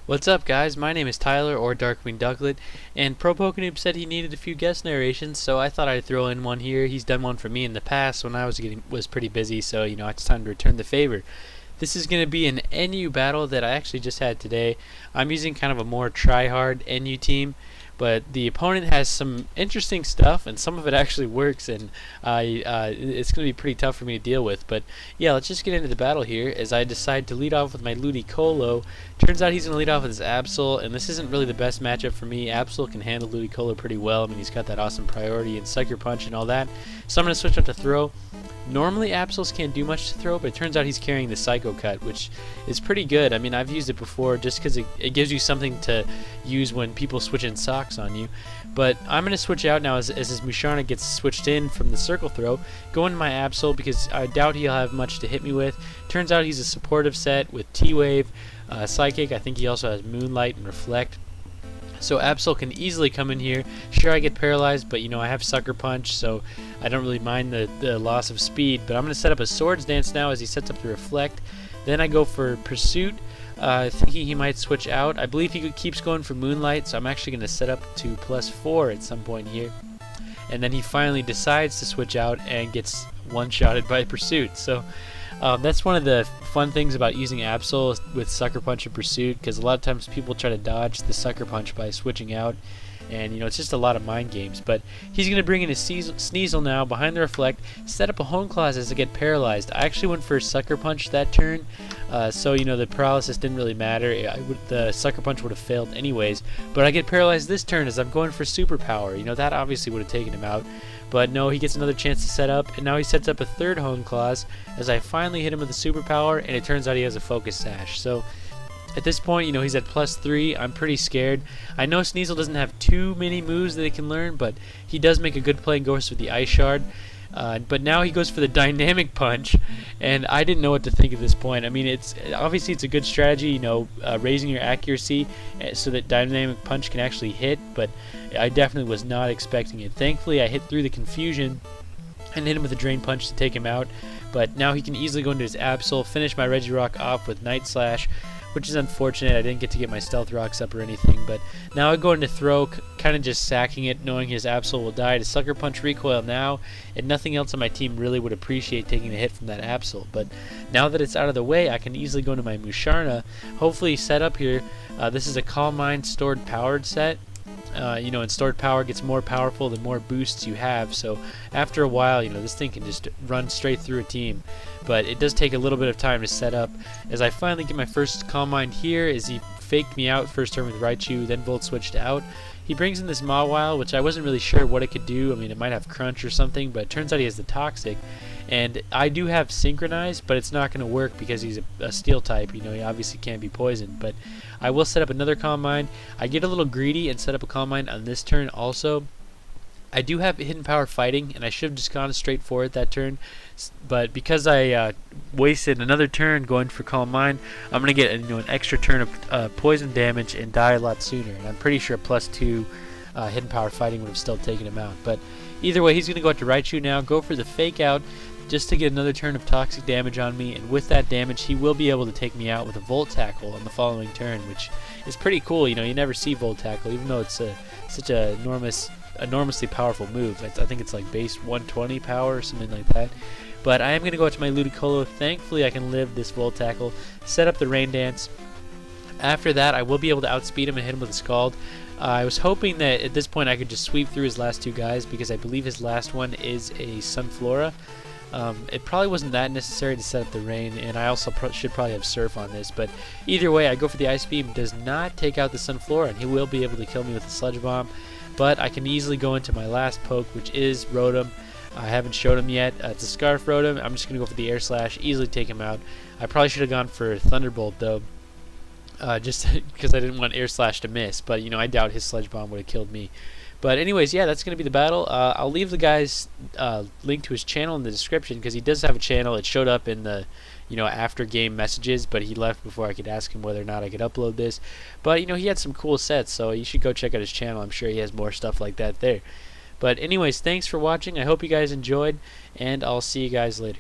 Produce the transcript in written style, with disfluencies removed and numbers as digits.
What's up, guys? My name is Tyler, or DarkwingDucklett, and ProPokeNoob said he needed a few guest narrations, so I thought I'd throw in one here. He's done one for me in the past when I was pretty busy, so it's time to return the favor. This is going to be an NU battle that I actually just had today. I'm using kind of a more try-hard NU team, but the opponent has some interesting stuff, and some of it actually works, and it's going to be pretty tough for me to deal with. But yeah, let's just get into the battle here as I decide to lead off with my Ludicolo. Turns out he's going to lead off with his Absol, and this isn't really the best matchup for me. Absol can handle Ludicolo pretty well. I mean, he's got that awesome priority and Sucker Punch and all that. So I'm going to switch up to Throw. Normally Absols can't do much to throw, but it turns out he's carrying the Psycho Cut, which is pretty good. I mean, I've used it before just because it gives you something to use when people switch in socks on you. But I'm going to switch out now as his Musharna gets switched in from the Circle Throw. Go into my Absol because I doubt he'll have much to hit me with. Turns out he's a supportive set with T-Wave, Psychic. I think he also has Moonlight and Reflect. So Absol can easily come in here. Sure, I get paralyzed, but I have Sucker Punch, so I don't really mind the loss of speed. But I'm going to set up a Swords Dance now as he sets up the Reflect. Then I go for Pursuit, thinking he might switch out. I believe he keeps going for Moonlight, so I'm actually going to set up to +4 at some point here. And then he finally decides to switch out and gets one-shotted by Pursuit. So that's one of the fun things about using Absol with Sucker Punch and Pursuit, because a lot of times people try to dodge the Sucker Punch by switching out, and it's just a lot of mind games. But he's going to bring in his Sneasel now behind the Reflect, set up a Hone Claws as I get paralyzed. I actually went for Sucker Punch that turn, so the paralysis didn't really matter. The Sucker Punch would have failed anyways, but I get paralyzed this turn as I'm going for Superpower. That obviously would have taken him out. But no, he gets another chance to set up, and now he sets up a third Hone Claws as I finally hit him with a Superpower, and it turns out he has a Focus Sash. So at this point, he's at +3. I'm pretty scared. I know Sneasel doesn't have too many moves that he can learn, but he does make a good play and goes for the Ice Shard. But now he goes for the Dynamic Punch, and I didn't know what to think at this point. I mean, obviously it's a good strategy, raising your accuracy so that Dynamic Punch can actually hit, but I definitely was not expecting it. Thankfully, I hit through the confusion and hit him with a Drain Punch to take him out, but now he can easily go into his Absol, finish my Regirock off with Night Slash, which is unfortunate. I didn't get to get my Stealth Rocks up or anything, but now I go into Throw, kind of just sacking it, knowing his Absol will die to Sucker Punch Recoil now, and nothing else on my team really would appreciate taking a hit from that Absol. But now that it's out of the way, I can easily go into my Musharna, hopefully set up here. This is a Calm Mind Stored Powered set. And stored power gets more powerful the more boosts you have, so after a while this thing can just run straight through a team. But it does take a little bit of time to set up. As I finally get my first Calm Mind here, as he faked me out first turn with Raichu, then Volt switched out. He brings in this Mawile, which I wasn't really sure what it could do. I mean, it might have Crunch or something, but it turns out he has the Toxic. And I do have Synchronize, but it's not going to work because he's a Steel type. He obviously can't be poisoned. But I will set up another Calm Mind. I get a little greedy and set up a Calm Mind on this turn also. I do have Hidden Power Fighting, and I should have just gone straight for it that turn. But because I wasted another turn going for Calm Mind, I'm going to get an extra turn of poison damage and die a lot sooner. And I'm pretty sure +2 Hidden Power Fighting would have still taken him out. But either way, he's going to go out to Raichu now, go for the Fake Out, just to get another turn of toxic damage on me, and with that damage he will be able to take me out with a Volt Tackle on the following turn, which is pretty cool. You never see Volt Tackle, even though it's such a enormously powerful move. I think it's like base 120 power or something like that. But I am going to go out to my Ludicolo. Thankfully I can live this Volt Tackle, set up the Rain Dance. After that I will be able to outspeed him and hit him with a Scald. I was hoping that at this point I could just sweep through his last two guys, because I believe his last one is a Sunflora. It probably wasn't that necessary to set up the Rain, and I also should probably have Surf on this, but either way I go for the Ice Beam. Does not take out the Sunflora, and he will be able to kill me with the Sludge Bomb, but I can easily go into my last poke, which is Rotom. I haven't showed him yet. It's a Scarf Rotom. I'm just going to go for the Air Slash, easily take him out. I probably should have gone for Thunderbolt though, just because I didn't want Air Slash to miss, but I doubt his Sludge Bomb would have killed me. But anyways, yeah, that's going to be the battle. I'll leave the guy's link to his channel in the description, because he does have a channel. It showed up in the after game messages, but he left before I could ask him whether or not I could upload this. But he had some cool sets, so you should go check out his channel. I'm sure he has more stuff like that there. But anyways, thanks for watching. I hope you guys enjoyed, and I'll see you guys later.